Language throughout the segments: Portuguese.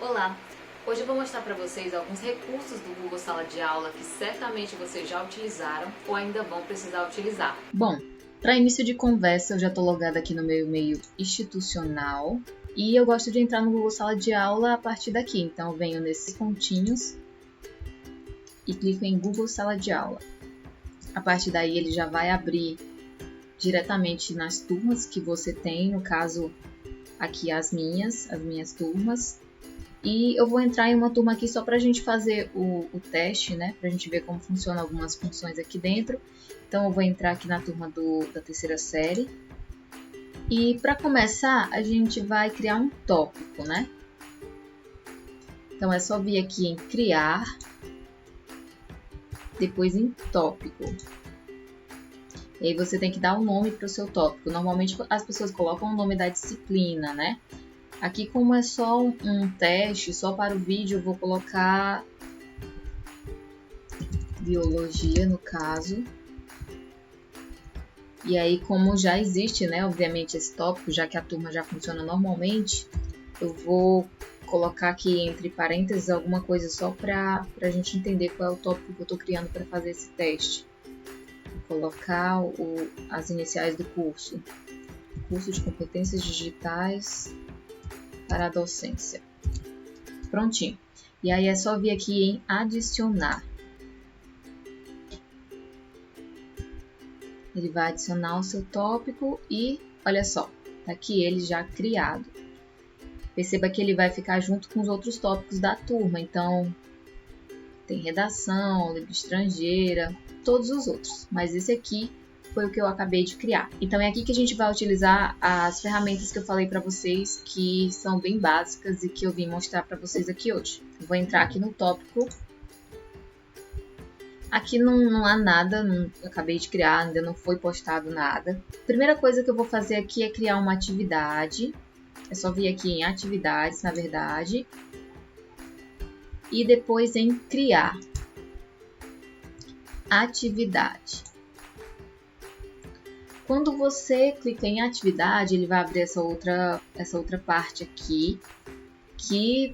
Olá! Hoje eu vou mostrar para vocês alguns recursos do Google Sala de Aula que certamente vocês já utilizaram ou ainda vão precisar utilizar. Bom, para início de conversa, eu já estou logada aqui no meu e-mail institucional e eu gosto de entrar no Google Sala de Aula a partir daqui. Então, eu venho nesses pontinhos e clico em Google Sala de Aula. A partir daí, ele já vai abrir diretamente nas turmas que você tem, no caso, aqui as minhas turmas. E eu vou entrar em uma turma aqui só para a gente fazer o teste, né? Para a gente ver como funcionam algumas funções aqui dentro. Então, eu vou entrar aqui na turma da terceira série. E para começar, a gente vai criar um tópico, né? Então, é só vir aqui em criar, depois em tópico. E aí você tem que dar um nome para o seu tópico. Normalmente as pessoas colocam o nome da disciplina, né? Aqui, como é só um teste, só para o vídeo, eu vou colocar biologia, no caso. E aí, como já existe, né, obviamente, esse tópico, já que a turma já funciona normalmente, eu vou colocar aqui entre parênteses alguma coisa só para a gente entender qual é o tópico que eu estou criando para fazer esse teste. Vou colocar as iniciais do curso. Curso de competências digitais para a docência. Prontinho. E aí é só vir aqui em adicionar. Ele vai adicionar o seu tópico e, olha só, tá aqui ele já criado. Perceba que ele vai ficar junto com os outros tópicos da turma. Então, tem redação, língua estrangeira, todos os outros. Mas esse aqui foi o que eu acabei de criar. Então, é aqui que a gente vai utilizar as ferramentas que eu falei para vocês, que são bem básicas e que eu vim mostrar para vocês aqui hoje. Eu vou entrar aqui no tópico. Aqui não há nada, eu acabei de criar, ainda não foi postado nada. Primeira coisa que eu vou fazer aqui é criar uma atividade. É só vir aqui em atividades, na verdade. E depois em criar. Atividade. Quando você clica em atividade, ele vai abrir essa outra parte aqui, que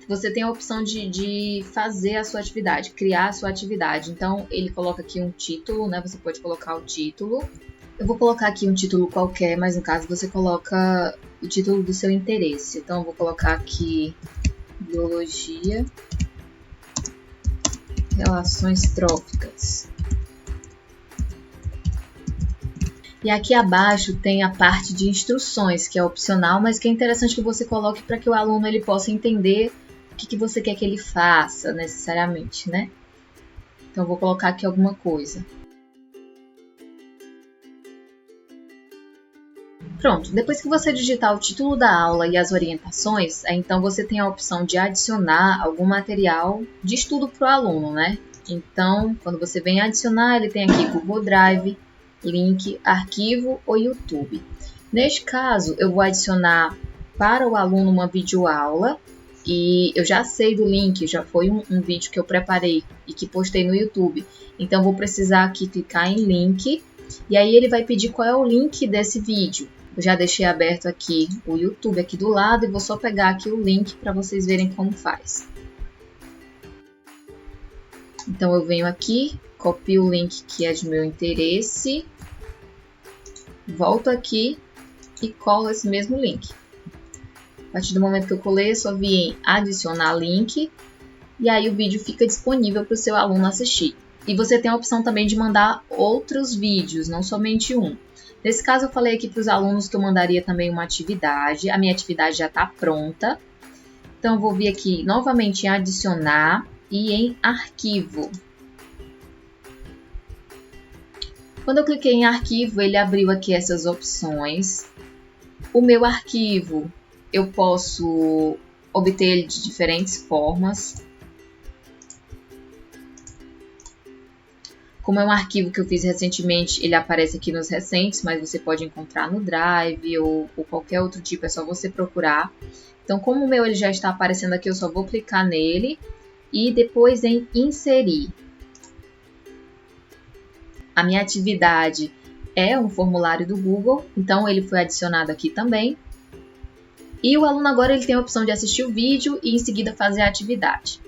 você tem a opção de fazer a sua atividade, criar a sua atividade. Então, ele coloca aqui um título, né? Você pode colocar o título. Eu vou colocar aqui um título qualquer, mas no caso você coloca o título do seu interesse. Então, eu vou colocar aqui Biologia, Relações Tróficas. E aqui abaixo tem a parte de instruções, que é opcional, mas que é interessante que você coloque para que o aluno ele possa entender o que você quer que ele faça necessariamente, né? Então, eu vou colocar aqui alguma coisa. Pronto, depois que você digitar o título da aula e as orientações, então você tem a opção de adicionar algum material de estudo para o aluno, né? Então, quando você vem adicionar, ele tem aqui Google Drive, link, arquivo ou YouTube. Neste caso, eu vou adicionar para o aluno uma videoaula e eu já sei do link, já foi um vídeo que eu preparei e que postei no YouTube. Então, vou precisar aqui clicar em link e aí ele vai pedir qual é o link desse vídeo. Eu já deixei aberto aqui o YouTube aqui do lado e vou só pegar aqui o link para vocês verem como faz. Então, eu venho aqui, copio o link que é de meu interesse, volto aqui e colo esse mesmo link. A partir do momento que eu colei, é só vir em adicionar link e aí o vídeo fica disponível para o seu aluno assistir. E você tem a opção também de mandar outros vídeos, não somente um. Nesse caso, eu falei aqui para os alunos que eu mandaria também uma atividade. A minha atividade já está pronta. Então, eu vou vir aqui novamente em adicionar e em arquivo. Quando eu cliquei em arquivo, ele abriu aqui essas opções. O meu arquivo, eu posso obter ele de diferentes formas. Como é um arquivo que eu fiz recentemente, ele aparece aqui nos recentes, mas você pode encontrar no Drive ou qualquer outro tipo, é só você procurar. Então, como o meu ele já está aparecendo aqui, eu só vou clicar nele e depois em inserir. A minha atividade é um formulário do Google, então ele foi adicionado aqui também. E o aluno agora ele tem a opção de assistir o vídeo e em seguida fazer a atividade.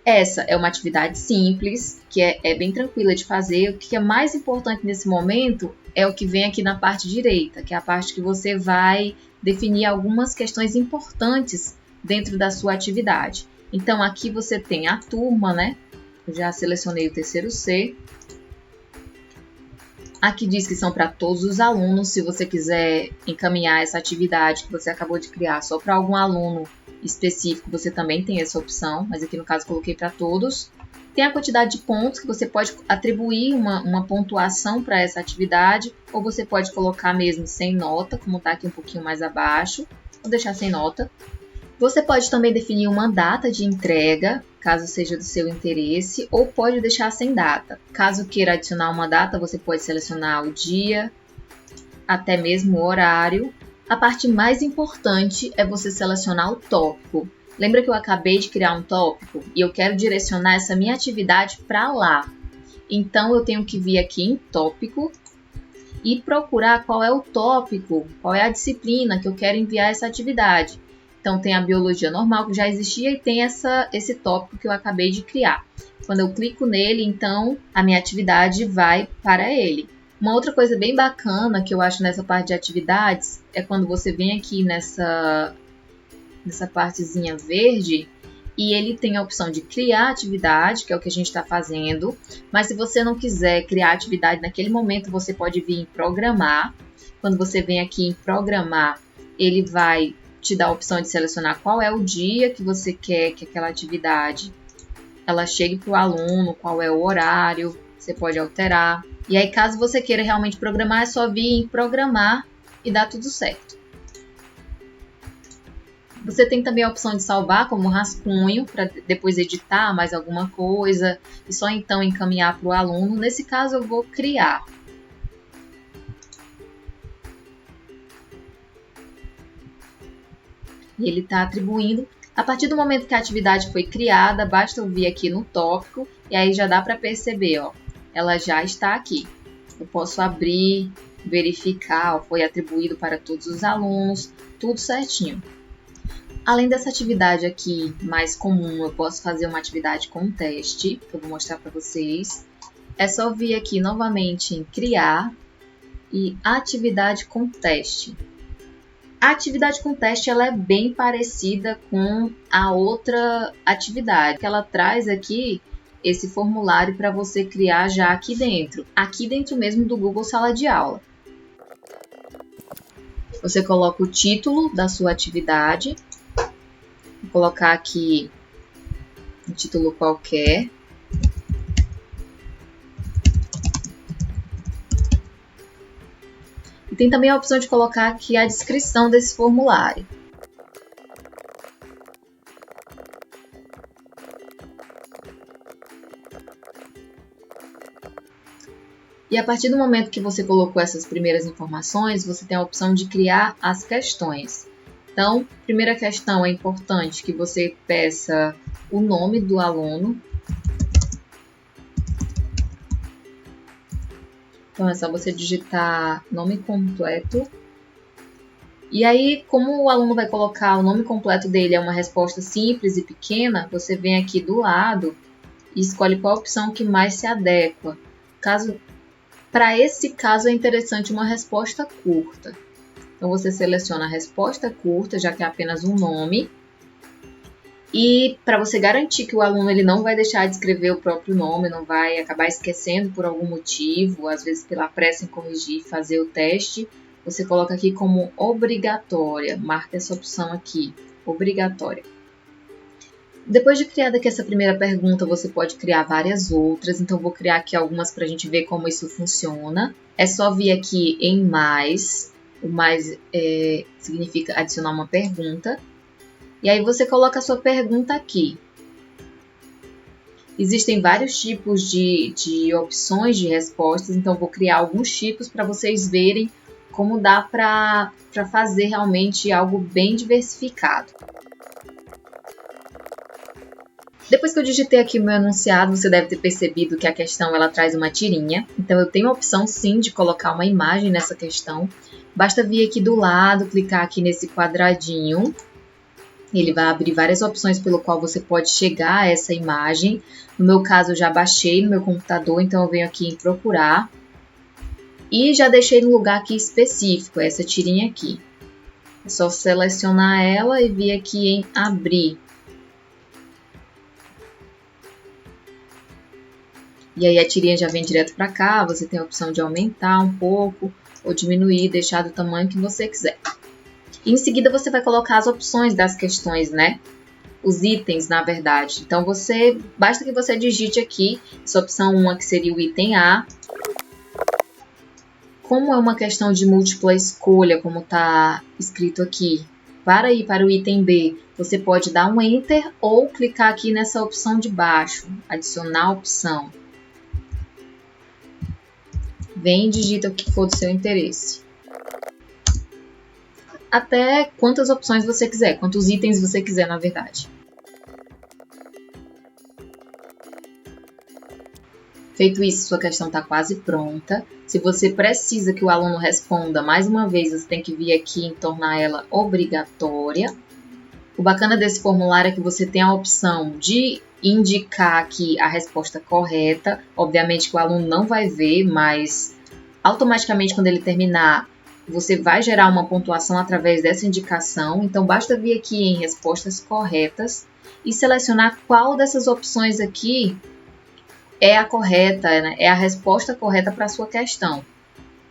Essa é uma atividade simples, que é bem tranquila de fazer. O que é mais importante nesse momento é o que vem aqui na parte direita, que é a parte que você vai definir algumas questões importantes dentro da sua atividade. Então, aqui você tem a turma, né? Eu já selecionei o terceiro C. Aqui diz que são para todos os alunos. Se você quiser encaminhar essa atividade que você acabou de criar só para algum aluno específico, você também tem essa opção, mas aqui no caso coloquei para todos. Tem a quantidade de pontos que você pode atribuir uma pontuação para essa atividade, ou você pode colocar mesmo sem nota, como está aqui um pouquinho mais abaixo, ou deixar sem nota. Você pode também definir uma data de entrega, caso seja do seu interesse, ou pode deixar sem data. Caso queira adicionar uma data, você pode selecionar o dia, até mesmo o horário. A parte mais importante é você selecionar o tópico. Lembra que eu acabei de criar um tópico e eu quero direcionar essa minha atividade para lá. Então, eu tenho que vir aqui em tópico e procurar qual é o tópico, qual é a disciplina que eu quero enviar essa atividade. Então, tem a biologia normal que já existia e tem esse tópico que eu acabei de criar. Quando eu clico nele, então, a minha atividade vai para ele. Uma outra coisa bem bacana que eu acho nessa parte de atividades é quando você vem aqui nessa partezinha verde e ele tem a opção de criar atividade, que é o que a gente está fazendo. Mas se você não quiser criar atividade naquele momento, você pode vir em programar. Quando você vem aqui em programar, ele vai te dar a opção de selecionar qual é o dia que você quer que aquela atividade ela chegue para o aluno, qual é o horário, você pode alterar. E aí, caso você queira realmente programar, é só vir em programar e dá tudo certo. Você tem também a opção de salvar como rascunho, para depois editar mais alguma coisa e só então encaminhar para o aluno. Nesse caso, eu vou criar. E ele está atribuindo. A partir do momento que a atividade foi criada, basta eu vir aqui no tópico e aí já dá para perceber, ó, ela já está aqui. Eu posso abrir, verificar, ó, foi atribuído para todos os alunos, tudo certinho. Além dessa atividade aqui mais comum, eu posso fazer uma atividade com teste, que eu vou mostrar para vocês. É só vir aqui novamente em criar e atividade com teste. A atividade com teste ela é bem parecida com a outra atividade, que ela traz aqui esse formulário para você criar já aqui dentro mesmo do Google Sala de Aula. Você coloca o título da sua atividade, vou colocar aqui um título qualquer. E tem também a opção de colocar aqui a descrição desse formulário. E a partir do momento que você colocou essas primeiras informações, você tem a opção de criar as questões. Então, primeira questão é importante que você peça o nome do aluno. Então, é só você digitar nome completo. E aí, como o aluno vai colocar o nome completo dele é uma resposta simples e pequena, você vem aqui do lado e escolhe qual a opção que mais se adequa. Para esse caso, é interessante uma resposta curta. Então, você seleciona a resposta curta, já que é apenas um nome. E para você garantir que o aluno ele não vai deixar de escrever o próprio nome, não vai acabar esquecendo por algum motivo, às vezes pela pressa em corrigir e fazer o teste, você coloca aqui como obrigatória. Marca essa opção aqui, obrigatória. Depois de criada aqui essa primeira pergunta, você pode criar várias outras. Então, vou criar aqui algumas para a gente ver como isso funciona. É só vir aqui em mais. O mais significa adicionar uma pergunta. E aí você coloca a sua pergunta aqui. Existem vários tipos de opções de respostas, então vou criar alguns tipos para vocês verem como dá para fazer realmente algo bem diversificado. Depois que eu digitei aqui o meu enunciado, você deve ter percebido que a questão ela traz uma tirinha. Então eu tenho a opção sim de colocar uma imagem nessa questão. Basta vir aqui do lado, clicar aqui nesse quadradinho. Ele vai abrir várias opções pelo qual você pode chegar a essa imagem. No meu caso, eu já baixei no meu computador, então eu venho aqui em procurar. E já deixei no lugar aqui específico, essa tirinha aqui. É só selecionar ela e vir aqui em abrir. E aí a tirinha já vem direto para cá, você tem a opção de aumentar um pouco ou diminuir, deixar do tamanho que você quiser. E em seguida você vai colocar as opções das questões, né? Os itens, na verdade. Então basta que você digite aqui, essa opção 1 que seria o item A. Como é uma questão de múltipla escolha, como está escrito aqui, para ir para o item B, você pode dar um Enter ou clicar aqui nessa opção de baixo, adicionar opção. Vem e digita o que for do seu interesse. Até quantas opções você quiser, quantos itens você quiser, na verdade. Feito isso, sua questão está quase pronta. Se você precisa que o aluno responda mais uma vez, você tem que vir aqui em tornar ela obrigatória. O bacana desse formulário é que você tem a opção de indicar aqui a resposta correta. Obviamente que o aluno não vai ver, mas automaticamente quando ele terminar, você vai gerar uma pontuação através dessa indicação. Então basta vir aqui em respostas corretas e selecionar qual dessas opções aqui é a correta, né? É a resposta correta para a sua questão.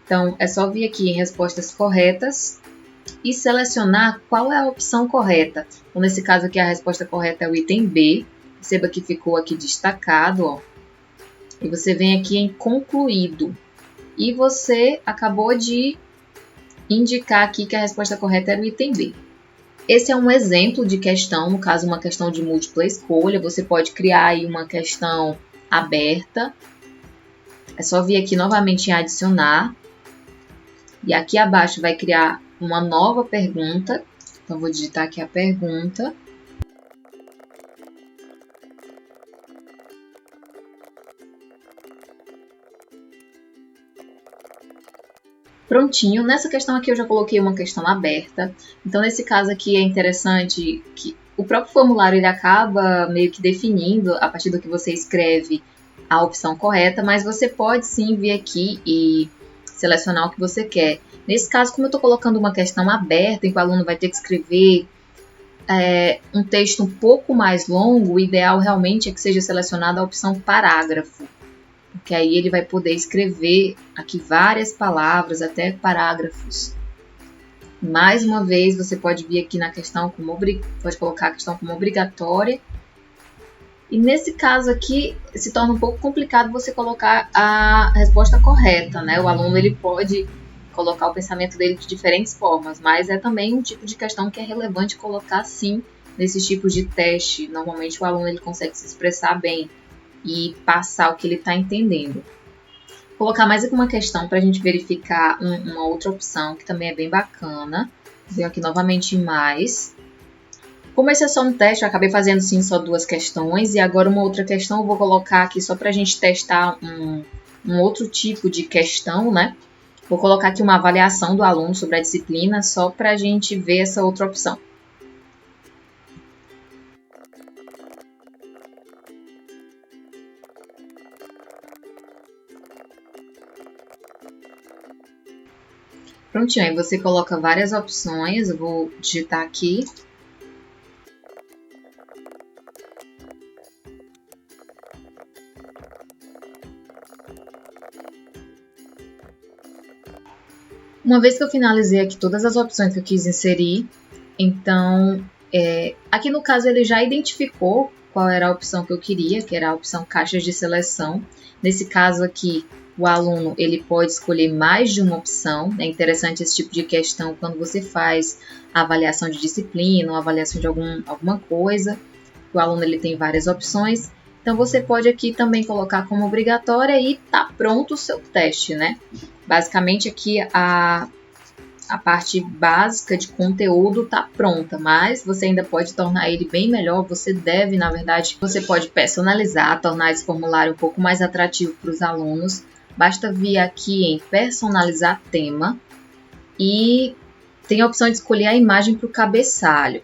Então, é só vir aqui em respostas corretas e selecionar qual é a opção correta. Então, nesse caso aqui, a resposta correta é o item B. Perceba que ficou aqui destacado, ó. E você vem aqui em concluído. E você acabou de indicar aqui que a resposta correta era o item B. Esse é um exemplo de questão, no caso, uma questão de múltipla escolha. Você pode criar aí uma questão aberta. É só vir aqui novamente em adicionar. E aqui abaixo vai criar uma nova pergunta. Então, vou digitar aqui a pergunta. Prontinho. Nessa questão aqui eu já coloquei uma questão aberta. Então, nesse caso aqui é interessante que o próprio formulário ele acaba meio que definindo, a partir do que você escreve, a opção correta, mas você pode sim vir aqui e selecionar o que você quer. Nesse caso, como eu estou colocando uma questão aberta, em que o aluno vai ter que escrever um texto um pouco mais longo, o ideal realmente é que seja selecionada a opção parágrafo, porque aí ele vai poder escrever aqui várias palavras, até parágrafos. Mais uma vez, você pode vir aqui na questão pode colocar a questão como obrigatória. E nesse caso aqui, se torna um pouco complicado você colocar a resposta correta, né? O aluno ele pode colocar o pensamento dele de diferentes formas, mas é também um tipo de questão que é relevante colocar sim nesses tipos de teste. Normalmente o aluno ele consegue se expressar bem e passar o que ele está entendendo. Vou colocar mais aqui uma questão para a gente verificar uma outra opção que também é bem bacana. Venho aqui novamente em mais. Como esse é só um teste, eu acabei fazendo sim só 2 questões. E agora uma outra questão eu vou colocar aqui só para a gente testar um outro tipo de questão, né? Vou colocar aqui uma avaliação do aluno sobre a disciplina, só para a gente ver essa outra opção. Prontinho, aí você coloca várias opções, eu vou digitar aqui. Uma vez que eu finalizei aqui todas as opções que eu quis inserir, então, aqui no caso ele já identificou qual era a opção que eu queria, que era a opção caixas de seleção. Nesse caso aqui, o aluno ele pode escolher mais de uma opção. É interessante esse tipo de questão quando você faz a avaliação de disciplina ou avaliação de alguma coisa. O aluno ele tem várias opções. Então, você pode aqui também colocar como obrigatória e tá pronto o seu teste, né? Basicamente, aqui a parte básica de conteúdo tá pronta, mas você ainda pode tornar ele bem melhor. Você deve, na verdade, você pode personalizar, tornar esse formulário um pouco mais atrativo para os alunos. Basta vir aqui em personalizar tema e tem a opção de escolher a imagem para o cabeçalho.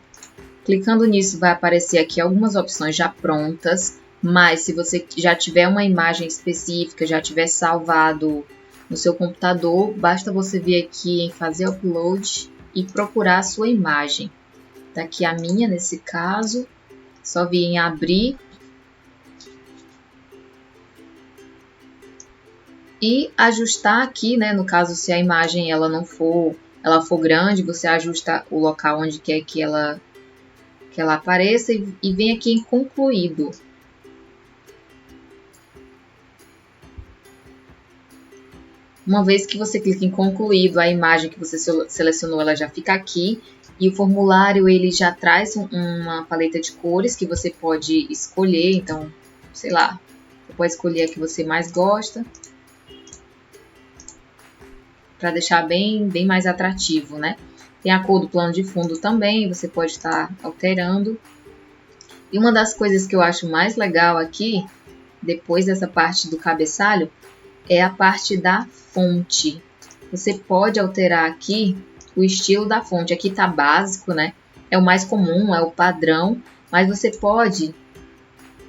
Clicando nisso vai aparecer aqui algumas opções já prontas, mas se você já tiver uma imagem específica, já tiver salvado no seu computador, basta você vir aqui em fazer upload e procurar a sua imagem. Tá aqui a minha nesse caso, só vir em abrir e ajustar aqui, né? No caso, se a imagem ela for grande, você ajusta o local onde quer que ela apareça e vem aqui em concluído. Uma vez que você clica em concluído, a imagem que você selecionou ela já fica aqui e o formulário ele já traz uma paleta de cores que você pode escolher. Então, sei lá, você pode escolher a que você mais gosta para deixar bem mais atrativo, né? Tem a cor do plano de fundo também, você pode estar alterando. E uma das coisas que eu acho mais legal aqui, depois dessa parte do cabeçalho, é a parte da fonte. Você pode alterar aqui o estilo da fonte. Aqui tá básico, né? É o mais comum, é o padrão, mas você pode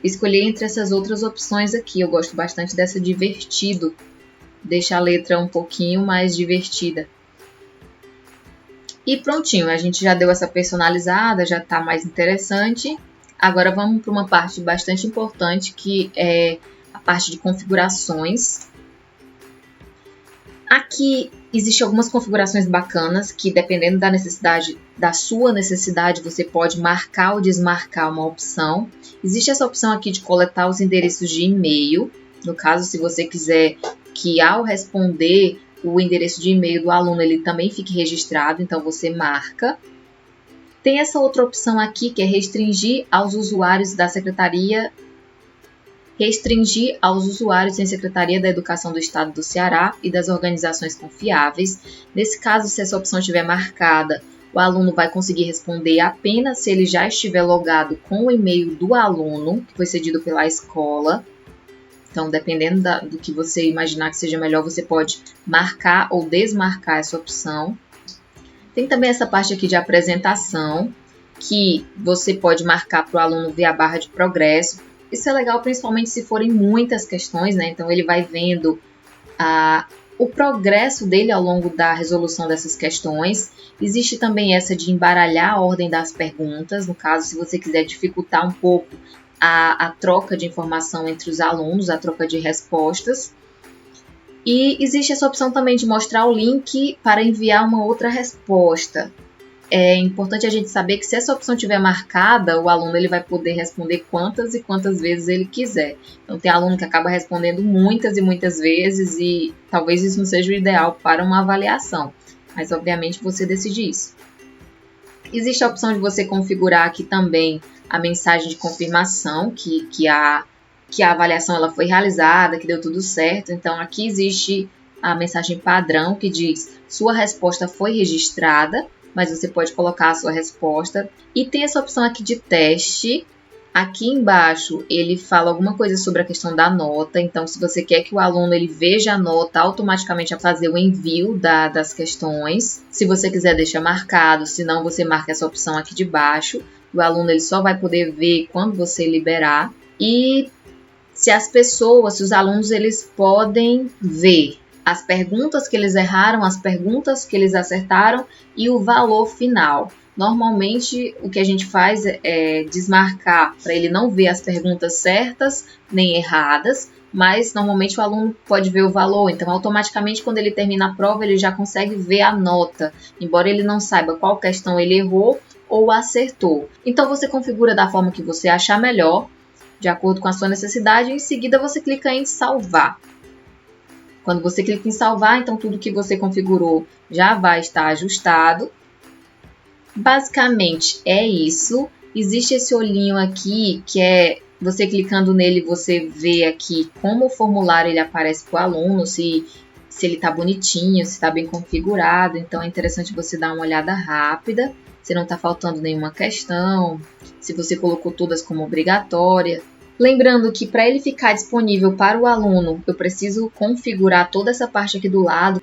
escolher entre essas outras opções aqui. Eu gosto bastante dessa divertido, deixa a letra um pouquinho mais divertida. E prontinho, a gente já deu essa personalizada, já tá mais interessante. Agora vamos para uma parte bastante importante, que é a parte de configurações. Aqui existem algumas configurações bacanas que, dependendo da sua necessidade, você pode marcar ou desmarcar uma opção. Existe essa opção aqui de coletar os endereços de e-mail. No caso, se você quiser que ao responder o endereço de e-mail do aluno ele também fique registrado, então você marca. Tem essa outra opção aqui que é restringir aos usuários da Secretaria em Secretaria da Educação do Estado do Ceará e das organizações confiáveis. Nesse caso, se essa opção estiver marcada, o aluno vai conseguir responder apenas se ele já estiver logado com o e-mail do aluno, que foi cedido pela escola. Então, dependendo do que você imaginar que seja melhor, você pode marcar ou desmarcar essa opção. Tem também essa parte aqui de apresentação, que você pode marcar para o aluno ver a barra de progresso. Isso é legal principalmente se forem muitas questões, né? Então, ele vai vendo o progresso dele ao longo da resolução dessas questões. Existe também essa de embaralhar a ordem das perguntas. No caso, se você quiser dificultar um pouco a troca de informação entre os alunos, a troca de respostas. E existe essa opção também de mostrar o link para enviar uma outra resposta. É importante a gente saber que se essa opção estiver marcada, o aluno ele vai poder responder quantas e quantas vezes ele quiser. Então tem aluno que acaba respondendo muitas e muitas vezes e talvez isso não seja o ideal para uma avaliação. Mas obviamente você decide isso. Existe a opção de você configurar aqui também a mensagem de confirmação, que a avaliação ela foi realizada, que deu tudo certo. Então, aqui existe a mensagem padrão que diz: sua resposta foi registrada, mas você pode colocar a sua resposta. E tem essa opção aqui de teste. Aqui embaixo ele fala alguma coisa sobre a questão da nota. Então, se você quer que o aluno ele veja a nota, automaticamente a fazer o envio das questões. Se você quiser, deixa marcado. Se não, você marca essa opção aqui de baixo. O aluno ele só vai poder ver quando você liberar. E se os alunos eles podem ver as perguntas que eles erraram, as perguntas que eles acertaram e o valor final. Normalmente, o que a gente faz é desmarcar para ele não ver as perguntas certas nem erradas, mas normalmente o aluno pode ver o valor. Então, automaticamente, quando ele termina a prova, ele já consegue ver a nota, embora ele não saiba qual questão ele errou ou acertou. Então, você configura da forma que você achar melhor, de acordo com a sua necessidade, e em seguida você clica em salvar. Quando você clica em salvar, então tudo que você configurou já vai estar ajustado. Basicamente é isso. Existe esse olhinho aqui que é você clicando nele, você vê aqui como o formulário ele aparece para o aluno, se ele está bonitinho, se está bem configurado. Então é interessante você dar uma olhada rápida, se não está faltando nenhuma questão, se você colocou todas como obrigatória. Lembrando que para ele ficar disponível para o aluno, eu preciso configurar toda essa parte aqui do lado.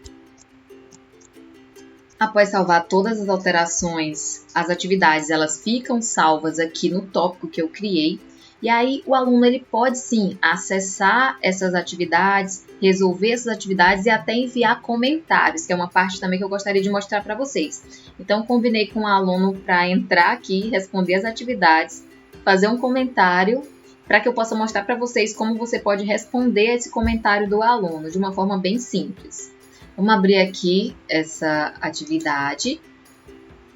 Após salvar todas as alterações, as atividades elas ficam salvas aqui no tópico que eu criei. E aí o aluno ele pode sim acessar essas atividades, resolver essas atividades e até enviar comentários, que é uma parte também que eu gostaria de mostrar para vocês. Então combinei com o aluno para entrar aqui, responder as atividades, fazer um comentário para que eu possa mostrar para vocês como você pode responder esse comentário do aluno de uma forma bem simples. Vamos abrir aqui essa atividade.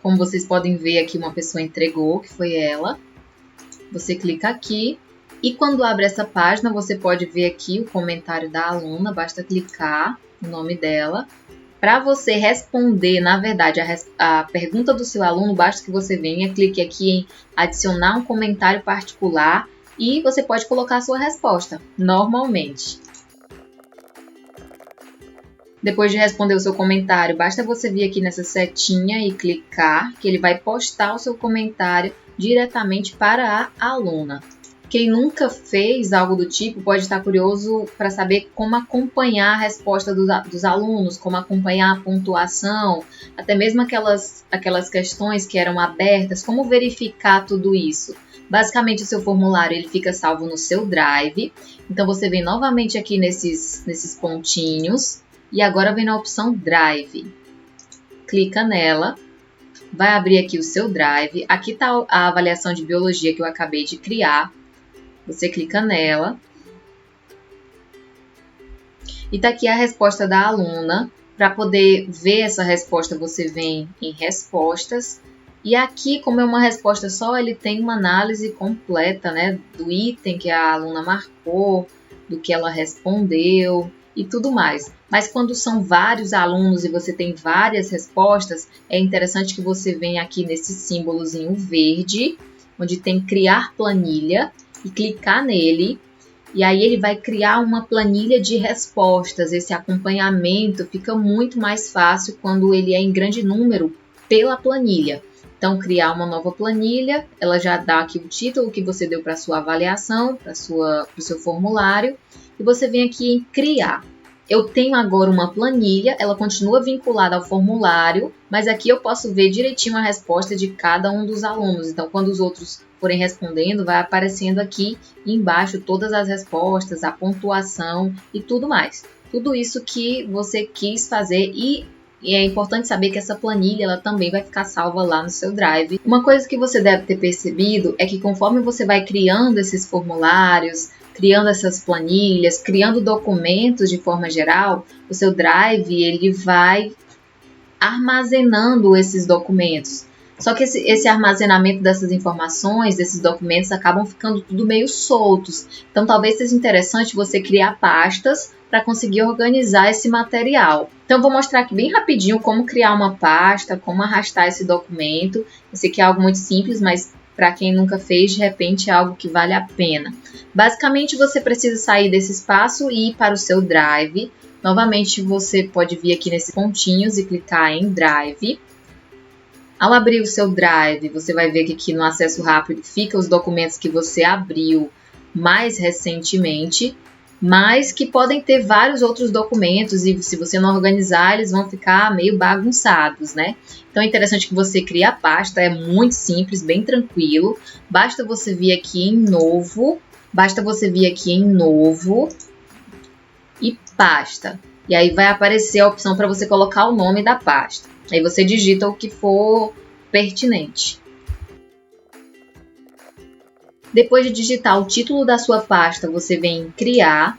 Como vocês podem ver aqui, uma pessoa entregou, que foi ela. Você clica aqui e quando abre essa página, você pode ver aqui o comentário da aluna. Basta clicar no nome dela. Para você responder, na verdade, a pergunta do seu aluno, basta que você venha, clique aqui em adicionar um comentário particular e você pode colocar a sua resposta, normalmente. Depois de responder o seu comentário, basta você vir aqui nessa setinha e clicar, que ele vai postar o seu comentário diretamente para a aluna. Quem nunca fez algo do tipo pode estar curioso para saber como acompanhar a resposta dos alunos, como acompanhar a pontuação, até mesmo aquelas questões que eram abertas, como verificar tudo isso. Basicamente, o seu formulário ele fica salvo no seu Drive. Então, você vem novamente aqui nesses pontinhos. E agora vem na opção Drive. Clica nela. Vai abrir aqui o seu Drive. Aqui está a avaliação de biologia que eu acabei de criar. Você clica nela. E está aqui a resposta da aluna. Para poder ver essa resposta, você vem em Respostas. E aqui, como é uma resposta só, ele tem uma análise completa, né, do item que a aluna marcou, do que ela respondeu e tudo mais. Mas quando são vários alunos e você tem várias respostas, é interessante que você venha aqui nesse símbolozinho verde, onde tem criar planilha, e clicar nele. E aí ele vai criar uma planilha de respostas. Esse acompanhamento fica muito mais fácil quando ele é em grande número pela planilha. Então, criar uma nova planilha, ela já dá aqui o título que você deu para a sua avaliação, para o seu formulário, e você vem aqui em criar. Eu tenho agora uma planilha, ela continua vinculada ao formulário, mas aqui eu posso ver direitinho a resposta de cada um dos alunos. Então, quando os outros forem respondendo, vai aparecendo aqui embaixo todas as respostas, a pontuação e tudo mais. Tudo isso que você quis fazer e é importante saber que essa planilha ela também vai ficar salva lá no seu Drive. Uma coisa que você deve ter percebido é que conforme você vai criando esses formulários, criando essas planilhas, criando documentos de forma geral, o seu Drive ele vai armazenando esses documentos. Só que esse armazenamento dessas informações, desses documentos, acabam ficando tudo meio soltos. Então, talvez seja interessante você criar pastas para conseguir organizar esse material. Então, eu vou mostrar aqui bem rapidinho como criar uma pasta, como arrastar esse documento. Eu sei que é algo muito simples, mas para quem nunca fez, de repente é algo que vale a pena. Basicamente, você precisa sair desse espaço e ir para o seu Drive. Novamente, você pode vir aqui nesses pontinhos e clicar em Drive. Ao abrir o seu Drive, você vai ver que aqui no acesso rápido fica os documentos que você abriu mais recentemente, mas que podem ter vários outros documentos e se você não organizar, eles vão ficar meio bagunçados, né? Então é interessante que você crie a pasta, é muito simples, bem tranquilo. Basta você vir aqui em Novo, e Pasta. E aí vai aparecer a opção para você colocar o nome da pasta. Aí você digita o que for pertinente. Depois de digitar o título da sua pasta, você vem em Criar.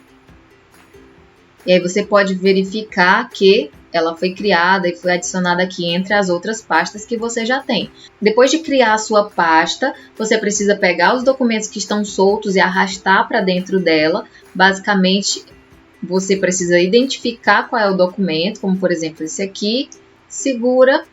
E aí você pode verificar que ela foi criada e foi adicionada aqui entre as outras pastas que você já tem. Depois de criar a sua pasta, você precisa pegar os documentos que estão soltos e arrastar para dentro dela. Basicamente, você precisa identificar qual é o documento, como por exemplo esse aqui, segura,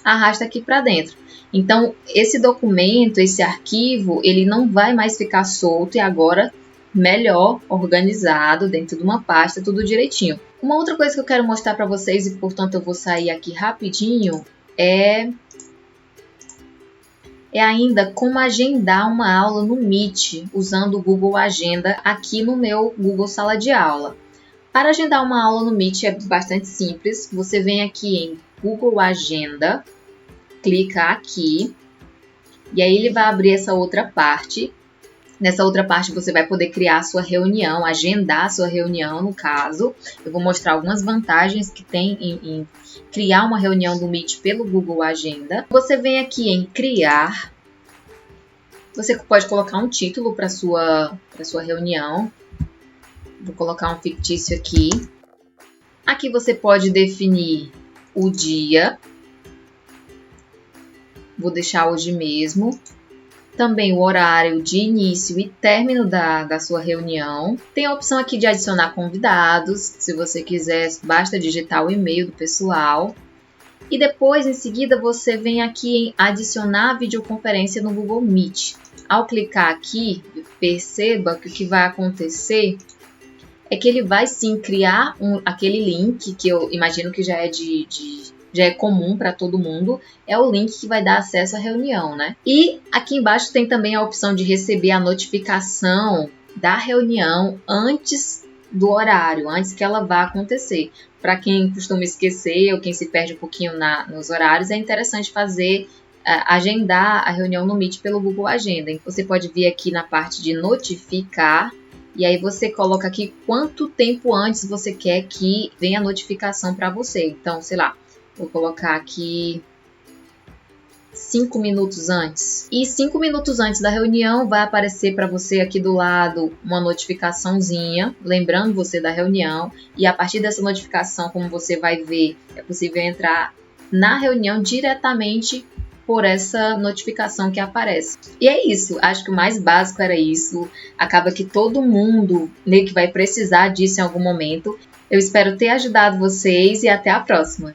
arrasta aqui para dentro. Então, esse documento, esse arquivo, ele não vai mais ficar solto e agora melhor organizado dentro de uma pasta, tudo direitinho. Uma outra coisa que eu quero mostrar para vocês e, portanto, eu vou sair aqui rapidinho, é ainda como agendar uma aula no Meet, usando o Google Agenda aqui no meu Google Sala de Aula. Para agendar uma aula no Meet é bastante simples, você vem aqui em Google Agenda, clica aqui, e aí ele vai abrir essa outra parte. Nessa outra parte você vai poder criar a sua reunião, agendar a sua reunião, no caso. Eu vou mostrar algumas vantagens que tem em criar uma reunião do Meet pelo Google Agenda. Você vem aqui em criar. Você pode colocar um título para sua reunião. Vou colocar um fictício aqui. Aqui você pode definir o dia. Vou deixar hoje mesmo. Também o horário de início e término da sua reunião. Tem a opção aqui de adicionar convidados. Se você quiser, basta digitar o e-mail do pessoal. E depois, em seguida, você vem aqui em adicionar videoconferência no Google Meet. Ao clicar aqui, perceba que o que vai acontecer é que ele vai sim criar aquele link, que eu imagino que já é comum para todo mundo, é o link que vai dar acesso à reunião, né? E aqui embaixo tem também a opção de receber a notificação da reunião antes do horário, antes que ela vá acontecer. Para quem costuma esquecer ou quem se perde um pouquinho nos horários, é interessante agendar a reunião no Meet pelo Google Agenda. Você pode vir aqui na parte de notificar, e aí você coloca aqui quanto tempo antes você quer que venha a notificação para você. Então, sei lá, vou colocar aqui 5 minutos antes. E 5 minutos antes da reunião vai aparecer para você aqui do lado uma notificaçãozinha, lembrando você da reunião. E a partir dessa notificação, como você vai ver, é possível entrar na reunião diretamente por essa notificação que aparece. E é isso, acho que o mais básico era isso. Acaba que todo mundo meio que vai precisar disso em algum momento. Eu espero ter ajudado vocês e até a próxima!